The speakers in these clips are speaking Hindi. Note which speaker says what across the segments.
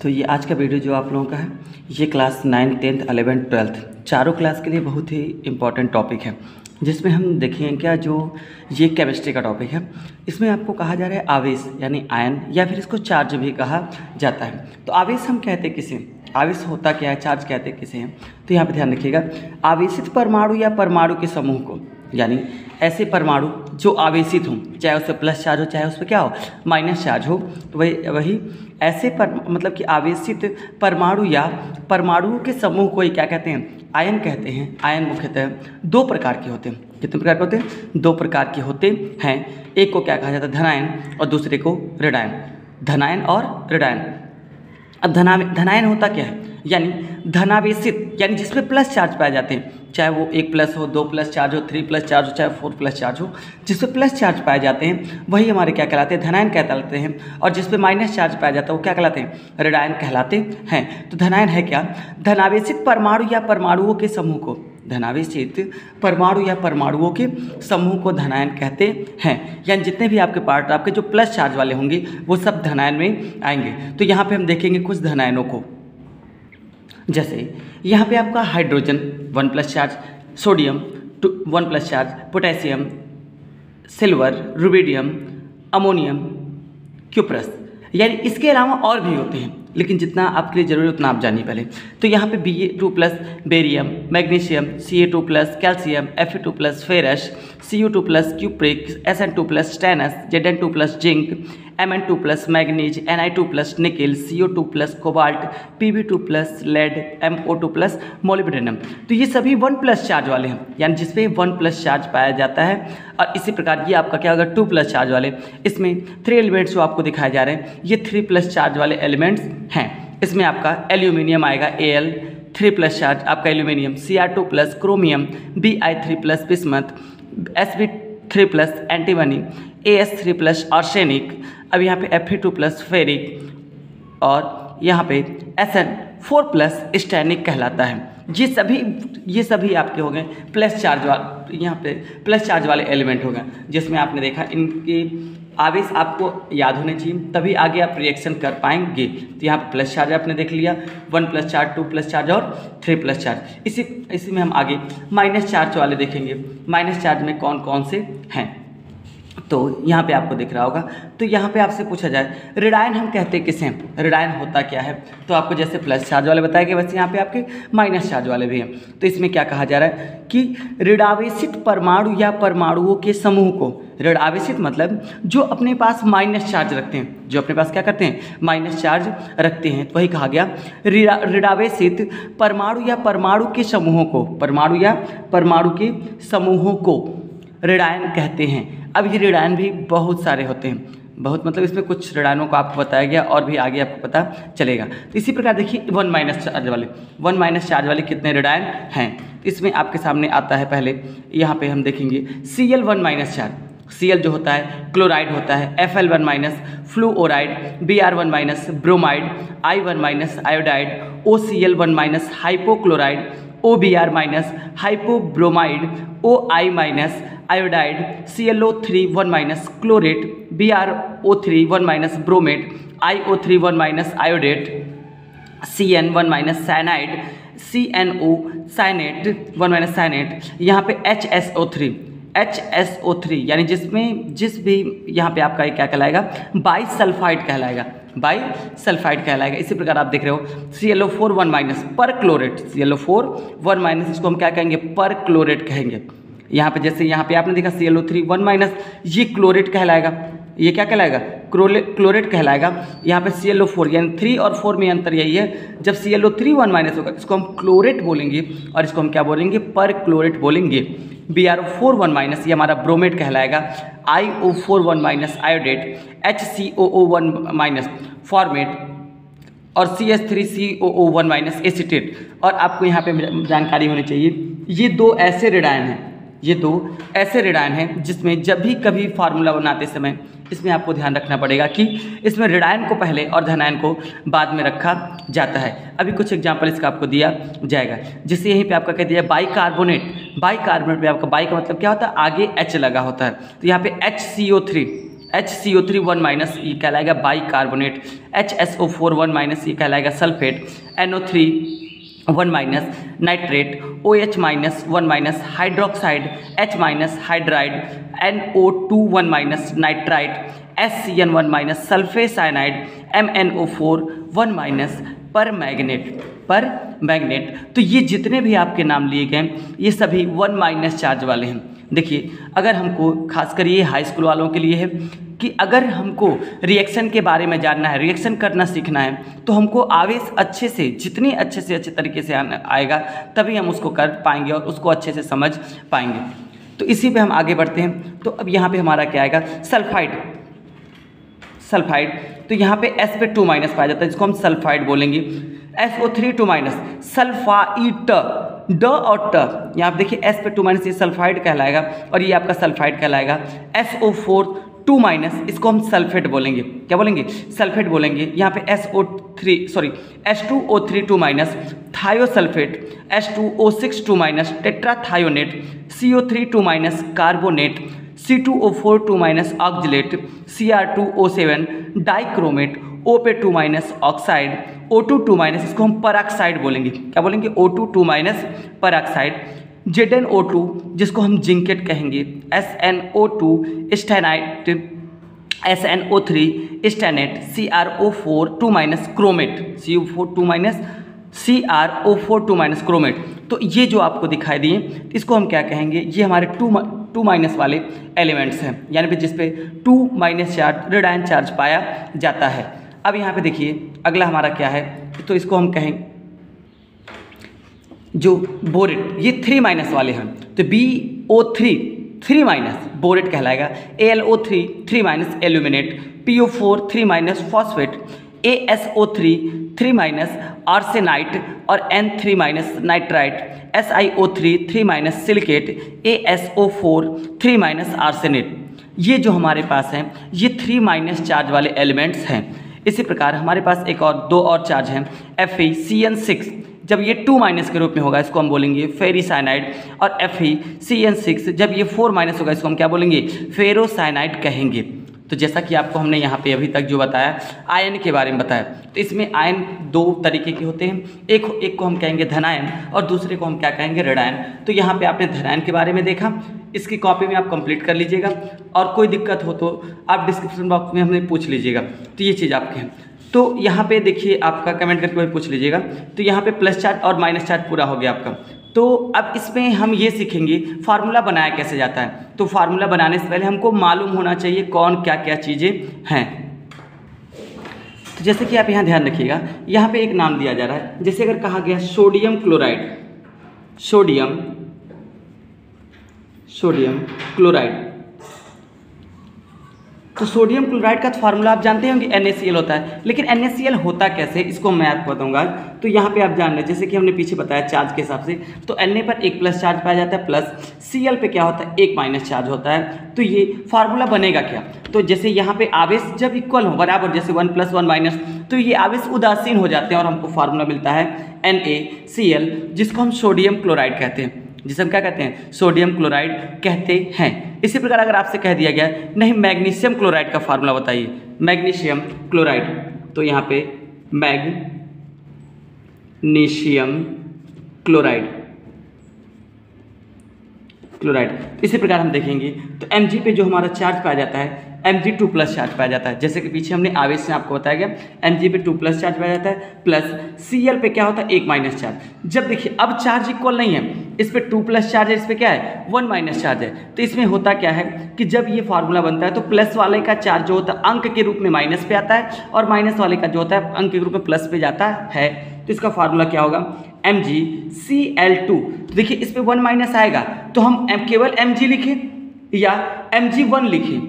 Speaker 1: तो ये आज का वीडियो जो आप लोगों का है, ये क्लास 9, 10th, 11th, 12th चारों क्लास के लिए बहुत ही इम्पॉर्टेंट टॉपिक है, जिसमें हम देखेंगे क्या जो ये केमिस्ट्री का टॉपिक है। इसमें आपको कहा जा रहा है आवेश यानी आयन, या फिर इसको चार्ज भी कहा जाता है। तो आवेश हम कहते किसे, आवेश होता क्या है, चार्ज कहते किसे हैं। तो यहाँ पे ध्यान रखिएगा, आवेशित परमाणु या परमाणु के समूह को, यानी ऐसे परमाणु जो आवेशित हों, चाहे उस पर प्लस चार्ज हो चाहे उस पर क्या हो माइनस चार्ज हो, तो वही ऐसे मतलब कि आवेशित परमाणु या परमाणुओं के समूह को ही क्या कहते हैं, आयन कहते हैं। आयन मुख्यतः दो प्रकार के होते हैं। कितने प्रकार के होते हैं? दो प्रकार के होते हैं। एक को क्या कहा जाता है, धनायन, और दूसरे को ऋणायन। धनायन और ऋणायन। अब धनायन होता क्या है, यानी धनावेशित, यानी जिसमें प्लस चार्ज पाए जाते हैं, चाहे वो 1 प्लस हो, 2 प्लस चार्ज हो, 3 प्लस चार्ज हो, चाहे 4 प्लस चार्ज हो, जिसमें प्लस चार्ज पाए जाते हैं वही हमारे क्या कहलाते हैं, धनायन कहलाते हैं। और जिसमें माइनस चार्ज पाया जाता है वो क्या कहलाते हैं, ऋणायन कहलाते हैं। तो धनायन है क्या, धनावेशित परमाणु या परमाणुओं के समूह को, धनावेशित परमाणु या परमाणुओं के समूह को धनायन कहते हैं। यानी जितने भी आपके पार्ट आपके जो प्लस चार्ज वाले होंगे वो सब धनायन में आएंगे। तो यहाँ पे हम देखेंगे कुछ धनायनों को, जैसे यहाँ पे आपका hydrogen 1 plus charge, sodium 1 plus charge, potassium, silver, rubidium, ammonium, cuprous. यानी इसके अलावा और भी होते हैं, लेकिन जितना आपके लिए जरूरी उतना आप जानिए पहले। तो यहाँ पे Ba2 plus barium, magnesium, Ca2 plus calcium, Fe2 plus ferrous, Cu2 plus cupric, Sn2 plus stannous, Zn2 plus zinc, Mn2 plus manganese, Ni2 plus nickel, CO2 plus cobalt, Pb2 plus lead, MO2 plus molybdenum. तो ये सभी 1 प्लस चार्ज वाले हैं, यानी जिसपे 1 प्लस चार्ज पाया जाता है। और इसी प्रकार ये आपका क्या होगा, 2 प्लस चार्ज वाले। इसमें 3 एलिमेंट्स जो आपको दिखाए जा रहे हैं, ये 3 प्लस चार्ज वाले एलिमेंट्स हैं। इसमें आपका एल्यूमिनियम आएगा Al 3 प्लस चार्ज, आपका aluminium, Cr2 plus chromium, Bi3 plus bismuth, Sb3 plus antimony, As3 plus arsenic. अब यहाँ पे Fe2 प्लस फेरिक, और यहाँ पे Sn4 प्लस स्टैनिक कहलाता है। ये सभी आपके हो गए प्लस चार्ज वाले, यहाँ पे प्लस चार्ज वाले एलिमेंट हो गए, जिसमें आपने देखा इनके आवेश आपको याद होने चाहिए, तभी आगे आप रिएक्शन कर पाएंगे। तो यहाँ पे प्लस चार्ज आपने देख लिया, 1 प्लस चार्ज, 2 प्लस चार्ज और 3 प्लस चार्ज। इसी में हम आगे माइनस चार्ज वाले देखेंगे, माइनस चार्ज में कौन कौन से हैं। तो यहाँ पे आपको दिख रहा होगा। तो यहाँ पे आपसे पूछा जाए ऋणायन हम कहते किसे हैं, ऋणायन होता क्या है, तो आपको जैसे प्लस चार्ज वाले बताया गया वैसे यहाँ पे आपके माइनस चार्ज वाले भी हैं। तो इसमें क्या कहा जा रहा है कि ऋणावेशित परमाणु या परमाणुओं के समूह को, ऋणावेशित मतलब जो अपने पास माइनस चार्ज रखते हैं, जो अपने पास क्या करते हैं, माइनस चार्ज रखते हैं। तो वही कहा गया ऋणावेशित परमाणु या परमाणु के समूहों को, परमाणु या परमाणु के समूहों को ऋणायन कहते हैं। अब ये ऋणायन भी बहुत सारे होते हैं, बहुत मतलब इसमें कुछ ऋणायनों को आपको बताया गया और भी आगे आपको पता चलेगा। तो इसी प्रकार देखिए 1 माइनस चार्ज वाले कितने ऋणायन हैं। इसमें आपके सामने आता है, पहले यहाँ पे हम देखेंगे Cl1 माइनस चार्ज। Cl जो होता है क्लोराइड होता है, Fl1 minus fluoride, Br1 minus bromide, I1 minus iodide, OCl1 minus hypochloride, OBr minus hypobromide, OI minus iodide, ClO3 1 minus chlorate, BrO3 1 minus bromate, IO3 1 minus iodate, CN1 minus cyanide, CNO cyanate 1 minus cyanate. यहाँ पे HSO3 यानी जिस भी यहाँ पे आपका क्या कहलाएगा, बाईसल्फाइड कहलाएगा, बाईसल्फाइड कहलाएगा। इसी प्रकार आप देख रहे हो ClO4 1 माइनस पर क्लोरेट, ClO4 1 माइनस, इसको हम क्या कहेंगे, पर क्लोरेट कहेंगे। यहाँ पे जैसे यहाँ पे आपने देखा ClO3 1 माइनस, ये क्लोरेट कहलाएगा, ये क्या कहलाएगा, क्लोरेट कहलाएगा। यहाँ पे ClO4 यानी 3 और 4 में अंतर यही है, जब ClO3 1 माइनस होगा इसको हम क्लोरेट बोलेंगे और इसको हम क्या बोलेंगे, पर क्लोरेट बोलेंगे। BrO4 1 माइनस ये हमारा ब्रोमेट कहलाएगा, IO4 1 minus iodate, HCOO 1 minus format, और CH3COO 1 माइनस एसीटेट। और आपको यहाँ पे जानकारी होनी चाहिए, ये दो ऐसे ऋणायन हैं जिसमें जब भी कभी फार्मूला बनाते समय इसमें आपको ध्यान रखना पड़ेगा कि इसमें ऋणायन को पहले और धनायन को बाद में रखा जाता है। अभी कुछ एग्जांपल इसका आपको दिया जाएगा, जिससे यहीं पे आपका कह दिया बाइकार्बोनेट। बाइकार्बोनेट में आपका बाई का मतलब क्या होता है, आगे H लगा होता है। तो यहाँ पे HCO3 HCO3 1 माइनस ये कहलाएगा बाइकार्बोनेट, HSO4 1 माइनस ये कहलाएगा sulphate, NO3 1 minus nitrate, OH minus 1 minus hydroxide, H minus hydride, NO2 1 minus nitrite, SCN 1 minus sulphocyanide, MnO4 1 minus permanganate. तो ये जितने भी आपके नाम लिए गए ये सभी 1 माइनस चार्ज वाले हैं। देखिए अगर हमको खासकर ये हाई स्कूल वालों के लिए है कि अगर हमको रिएक्शन के बारे में जानना है, रिएक्शन करना सीखना है, तो हमको आवेश अच्छे से जितनी अच्छे से अच्छे तरीके से आएगा तभी हम उसको कर पाएंगे और उसको अच्छे से समझ पाएंगे। तो इसी पे हम आगे बढ़ते हैं। तो अब यहाँ पे हमारा क्या आएगा, सल्फाइड। तो यहाँ पे S पे 2 माइनस पाया जाता है, जिसको हम सल्फाइड बोलेंगे। SO3 2 माइनस सल्फाइट, ड और ट, यहाँ पे देखिए S पे 2 माइनस ये सल्फाइड कहलाएगा और ये आपका सल्फाइड कहलाएगा। SO4 2 माइनस इसको हम सल्फेट बोलेंगे, क्या बोलेंगे, सल्फेट बोलेंगे। यहाँ पे H2O3 2 minus thiosulphate, H2O6 2 minus tetrathionate, CO3 2 minus carbonate, C2O4 2 minus oxalate, Cr2O7 dichromate, O पे 2 माइनस ऑक्साइड, O2 2 माइनस इसको हम परऑक्साइड बोलेंगे, क्या बोलेंगे, O2 2 माइनस परऑक्साइड, ZnO2 जिसको हम जिंकेट कहेंगे, SnO2 स्टेनाइट, SnO3 stannate, CrO4 2 minus chromate, CrO4 2 minus chromate. तो ये जो आपको दिखाई दिए इसको हम क्या कहेंगे, ये हमारे 2 माइनस वाले एलिमेंट्स हैं, यानी कि जिस पे 2 माइनस चार्ज रेडायन चार्ज पाया जाता है। अब यहाँ पे देखिए अगला हमारा क्या है, तो इसको हम कहें जो बोरेट, ये 3 माइनस वाले हैं, तो BO3 3 माइनस बोरेट कहलाएगा, AlO3 3 minus aluminate, PO4 3 minus phosphate, ASO3 3 minus arsenite और N3 minus nitrite, SiO3 3 minus silicate, ASO4 3 minus arsenate. ये जो हमारे पास हैं ये 3 माइनस चार्ज वाले एलिमेंट्स हैं। इसी प्रकार हमारे पास एक और 2 और चार्ज हैं, FeCN6 जब ये 2 माइनस के रूप में होगा इसको हम बोलेंगे फेरिसाइनाइड, और FeCN6 जब ये 4 माइनस होगा इसको हम क्या बोलेंगे, फेरोसाइनाइड कहेंगे। तो जैसा कि आपको हमने यहाँ पे अभी तक जो बताया आयन के बारे में बताया, तो इसमें आयन 2 तरीके के होते हैं, एक को हम कहेंगे धनायन और दूसरे को हम क्या कहेंगे, ऋणायन। तो यहाँ पे आपने धनायन के बारे में देखा, इसकी कॉपी में आप कंप्लीट कर लीजिएगा और कोई दिक्कत हो तो आप डिस्क्रिप्शन बॉक्स में हमें पूछ लीजिएगा। तो ये चीज़ आपके हैं। तो यहाँ पे देखिए आपका कमेंट करके पूछ लीजिएगा। तो यहाँ पे प्लस चार्ज और माइनस चार्ज पूरा हो गया आपका। तो अब इसमें हम ये सीखेंगे फार्मूला बनाया कैसे जाता है। तो फार्मूला बनाने से पहले हमको मालूम होना चाहिए कौन क्या क्या चीज़ें हैं। तो जैसे कि आप यहाँ ध्यान रखिएगा, यहाँ पे एक नाम दिया जा रहा है, जैसे अगर कहा गया सोडियम क्लोराइड, सोडियम क्लोराइड, तो सोडियम क्लोराइड का फार्मूला आप जानते होंगे NaCl होता है, लेकिन NaCl होता कैसे इसको मैं आपको बताऊंगा। तो यहाँ पे आप जान रहे जैसे कि हमने पीछे बताया चार्ज के हिसाब से, तो Na पर एक प्लस चार्ज पाया जाता है, प्लस Cl पे क्या होता है, एक माइनस चार्ज होता है। तो ये फार्मूला बनेगा क्या, तो जैसे यहाँ पे आवेश जब इक्वल हो बराबर, जैसे 1 + 1 माइनस, तो ये आवेश उदासीन हो जाते हैं और हमको फार्मूला मिलता है NaCl, जिसको हम सोडियम क्लोराइड कहते हैं, जिसे हम क्या कहते हैं, सोडियम क्लोराइड कहते हैं। इसी प्रकार अगर आपसे कह दिया गया नहीं मैग्नीशियम क्लोराइड का फार्मूला बताइए, मैग्नीशियम क्लोराइड, तो यहाँ पे मैग्नीशियम क्लोराइड इसी प्रकार हम देखेंगे। तो Mg पे जो हमारा चार्ज पाया जाता है Mg2 प्लस चार्ज पाया जाता है, जैसे कि पीछे हमने आवेश से आपको बताया गया Mg पे 2 प्लस चार्ज पाया जाता है, प्लस Cl पे क्या होता है, 1 माइनस चार्ज। जब देखिए अब चार्ज इक्वल नहीं है, इस पे 2 प्लस चार्ज है, इस पे क्या है 1 माइनस चार्ज है। तो इसमें होता क्या है कि जब ये फार्मूला बनता है तो प्लस वाले का चार्ज जो होता है अंक के रूप में माइनस पे आता है और माइनस वाले का जो होता है अंक के रूप में प्लस पे जाता है। तो इसका फार्मूला क्या होगा, MgCl2। तो देखिए इस पे 1 माइनस आएगा तो हम केवल Mg लिखें या Mg1 लिखें,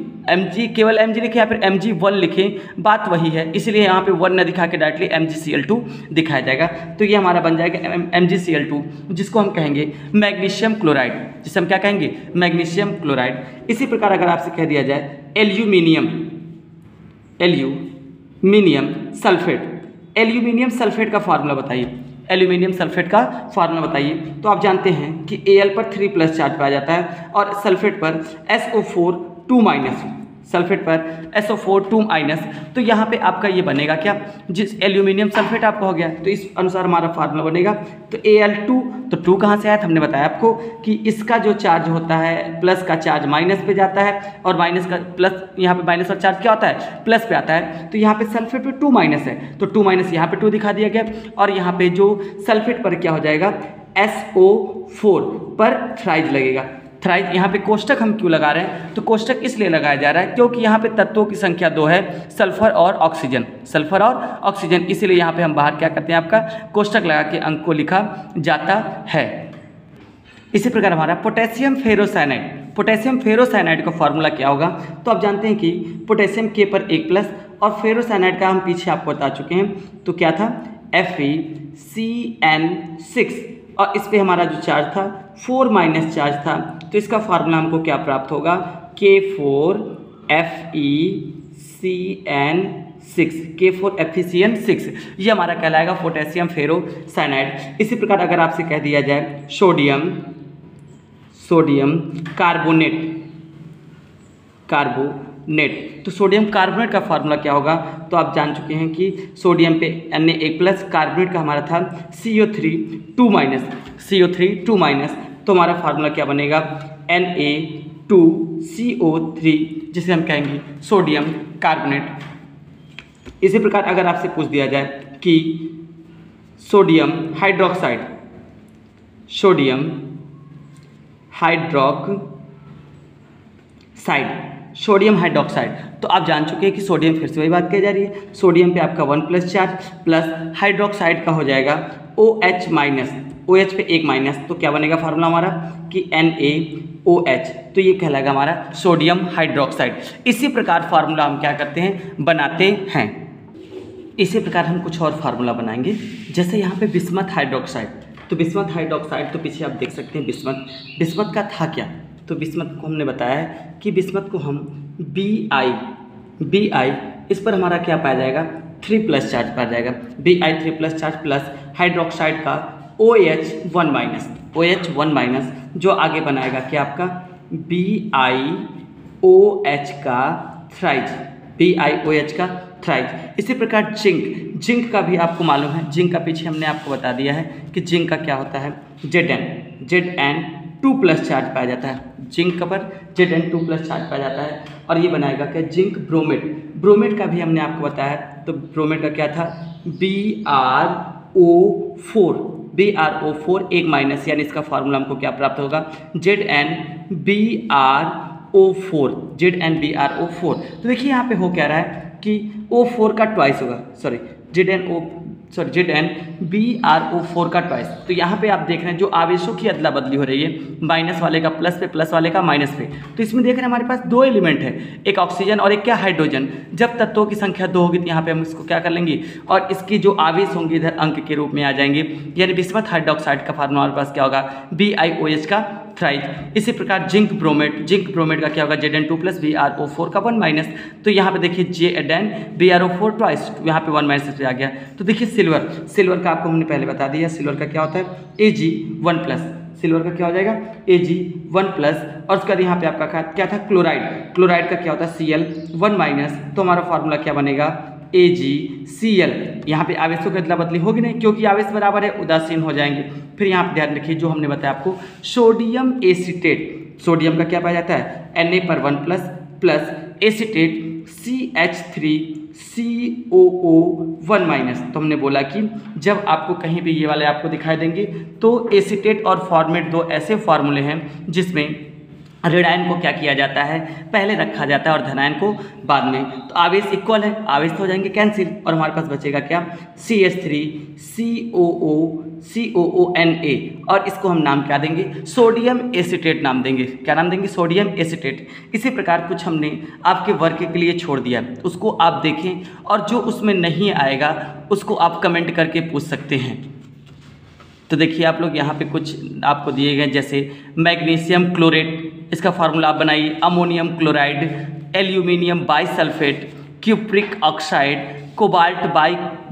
Speaker 1: केवल Mg लिखें या फिर Mg1 लिखें, बात वही है। इसलिए यहाँ पे 1 न दिखा के डायरेक्टली MgCl2 दिखाया जाएगा। तो ये हमारा बन जाएगा MgCl2, जिसको हम कहेंगे मैग्नीशियम क्लोराइड, जिसे हम क्या कहेंगे, मैग्नीशियम क्लोराइड। इसी प्रकार अगर आपसे कह दिया जाए एल्यूमिनियम सल्फेट का फार्मूला बताइए, एल्यूमिनियम सल्फेट का फार्मूला बताइए। तो आप जानते हैं कि Al पर 3 प्लस चार्ज पाया जाता है और सल्फेट पर SO4 2 माइनस, सल्फेट पर SO4 2 माइनस, तो यहाँ पे आपका ये बनेगा क्या, जिस एल्यूमिनियम सल्फेट आपका हो गया, तो इस अनुसार हमारा फार्मूला बनेगा। तो Al2, तो 2 कहाँ से आया था, हमने बताया आपको कि इसका जो चार्ज होता है प्लस का चार्ज माइनस पे जाता है और माइनस का प्लस, यहाँ पे माइनस का चार्ज क्या होता है, प्लस पे आता है। तो यहाँ पे सल्फेट पे 2 माइनस है, तो 2 माइनस यहाँ पे 2 दिखा दिया गया, और यहाँ पे जो सल्फेट पर क्या हो जाएगा, SO4 पर थ्राइज लगेगा। थ्राइज यहाँ पे कोष्टक हम क्यों लगा रहे हैं, तो कोष्टक इसलिए लगाया जा रहा है क्योंकि यहाँ पे तत्वों की संख्या 2 है, सल्फर और ऑक्सीजन, सल्फर और ऑक्सीजन, इसीलिए यहाँ पे हम बाहर क्या करते हैं, आपका कोष्टक लगा के अंक को लिखा जाता है। इसी प्रकार हमारा पोटेशियम फेरोसाइनाइड, पोटेशियम फेरोसाइनाइड का फॉर्मूला क्या होगा, तो आप जानते हैं कि पोटेशियम K पर 1+ और फेरोसाइनाइड का हम पीछे आपको बता चुके हैं, तो क्या था FeCN6, और इस पे हमारा जो चार्ज था 4 माइनस चार्ज था, तो इसका फार्मूला हमको क्या प्राप्त होगा, K4FeCN6, K4FeCN6, ये हमारा कहलाएगा पोटेशियम फेरोसाइनाइड। इसी प्रकार अगर आपसे कह दिया जाए सोडियम कार्बोनेट, तो सोडियम कार्बोनेट का फार्मूला क्या होगा, तो आप जान चुके हैं कि सोडियम पे Na+, कार्बोनेट का हमारा था CO3 2 माइनस, तो हमारा फार्मूला क्या बनेगा, Na2CO3, जिसे हम कहेंगे सोडियम कार्बोनेट। इसी प्रकार अगर आपसे पूछ दिया जाए कि सोडियम हाइड्रोक्साइड, तो आप जान चुके हैं कि सोडियम, फिर से वही बात कही जा रही है, सोडियम पे आपका 1+ चार्ज प्लस हाइड्रोक्साइड का हो जाएगा OH माइनस, OH पे 1 माइनस, तो क्या बनेगा फार्मूला हमारा कि NaOH, तो ये कहलाएगा हमारा सोडियम हाइड्रोक्साइड। इसी प्रकार फार्मूला हम क्या करते हैं, बनाते हैं। इसी प्रकार हम कुछ और फार्मूला बनाएंगे, जैसे यहाँ पे बिस्मथ हाइड्रोक्साइड, तो बिस्मथ हाइड्रोक्साइड तो पीछे आप देख सकते हैं, बिस्मथ का था क्या, तो बिस्मथ को हमने बताया है कि बिस्मथ को हम Bi, इस पर हमारा क्या पाया जाएगा, 3+ चार्ज पाया जाएगा, Bi 3+ चार्ज प्लस हाइड्रोक्साइड का OH1 माइनस, जो आगे बनाएगा क्या आपका BiOH का थ्राइज। इसी प्रकार जिंक का भी आपको मालूम है, जिंक का पीछे हमने आपको बता दिया है कि जिंक का क्या होता है, Zn2+ चार्ज पाया जाता है, जिंक पर Zn2+ चार्ज पाया जाता है, और ये बनाएगा क्या, जिंक ब्रोमेट का भी हमने आपको बताया, तो ब्रोमेट का क्या था BrO4 1 माइनस, यानी इसका फार्मूला हमको क्या प्राप्त होगा, ZnBrO4। तो देखिए यहाँ पे हो क्या रहा है कि O4 का ट्वाइस होगा, ZnBrO4 का ट्वाइस। तो यहाँ पे आप देख रहे हैं जो आवेशों की अदला बदली हो रही है, माइनस वाले का प्लस पे, प्लस वाले का माइनस पे, तो इसमें देख रहे हैं हमारे पास 2 एलिमेंट है, एक ऑक्सीजन और एक क्या, हाइड्रोजन। जब तत्वों की संख्या 2 होगी तो यहाँ पे हम इसको क्या कर लेंगे, और इसकी जो आवेश होंगे इधर अंक के रूप में आ जाएंगे, यानी बिस्मथ हाइड्रोक्साइड का फार्मूला हमारे पास क्या होगा, BiOH का थ्राइज। इसी प्रकार जिंक ब्रोमेट का क्या होगा, Zn2+ BrO4 का 1 माइनस, तो यहाँ पे देखिए ZnBrO4 ट्वाइस, यहाँ पे 1 माइनस से आ गया। तो देखिए सिल्वर का आपको हमने पहले बता दिया, सिल्वर का क्या होता है Ag1+, सिल्वर का क्या हो जाएगा Ag1+, और उसके बाद यहाँ पे आपका क्या था, क्लोराइड का क्या होता है Cl1 माइनस, तो हमारा फार्मूला क्या बनेगा AgCl। यहाँ पे आवेशों की अदला बदली होगी नहीं, क्योंकि आवेश बराबर है, उदासीन हो जाएंगे। फिर यहाँ पे ध्यान रखिए जो हमने बताया आपको, सोडियम एसीटेट, सोडियम का क्या पाया जाता है Na पर 1+ प्लस एसीटेट CH3COO1 माइनस। तो हमने बोला कि जब आपको कहीं भी ये वाले आपको दिखाई देंगे तो एसीटेट और फॉर्मेट 2 ऐसे फार्मूले हैं जिसमें ऋणायन को क्या किया जाता है, पहले रखा जाता है और धनायन को बाद में। तो आवेश इक्वल है, आवेश हो जाएंगे कैंसिल, और हमारे पास बचेगा क्या CH3COONA, और इसको हम नाम क्या देंगे, सोडियम एसीटेट नाम देंगे। क्या नाम देंगे, सोडियम एसीटेट। इसी प्रकार कुछ हमने आपके वर्क के लिए छोड़ दिया, उसको आप देखें, और जो उसमें नहीं आएगा उसको आप कमेंट करके पूछ सकते हैं। तो देखिए आप लोग यहाँ पे कुछ आपको दिए गए, जैसे मैग्नीशियम क्लोरेट, इसका फार्मूला आप बनाइए, ammonium chloride, aluminium bisulphate, cupric oxide, cobalt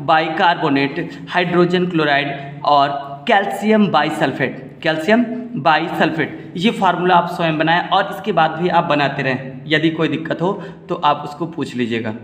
Speaker 1: bicarbonate, hydrogen chloride और कैल्शियम बाई सल्फेट। ये फार्मूला आप स्वयं बनाएं और इसके बाद भी आप बनाते रहें। यदि कोई दिक्कत हो तो आप उसको पूछ लीजिएगा।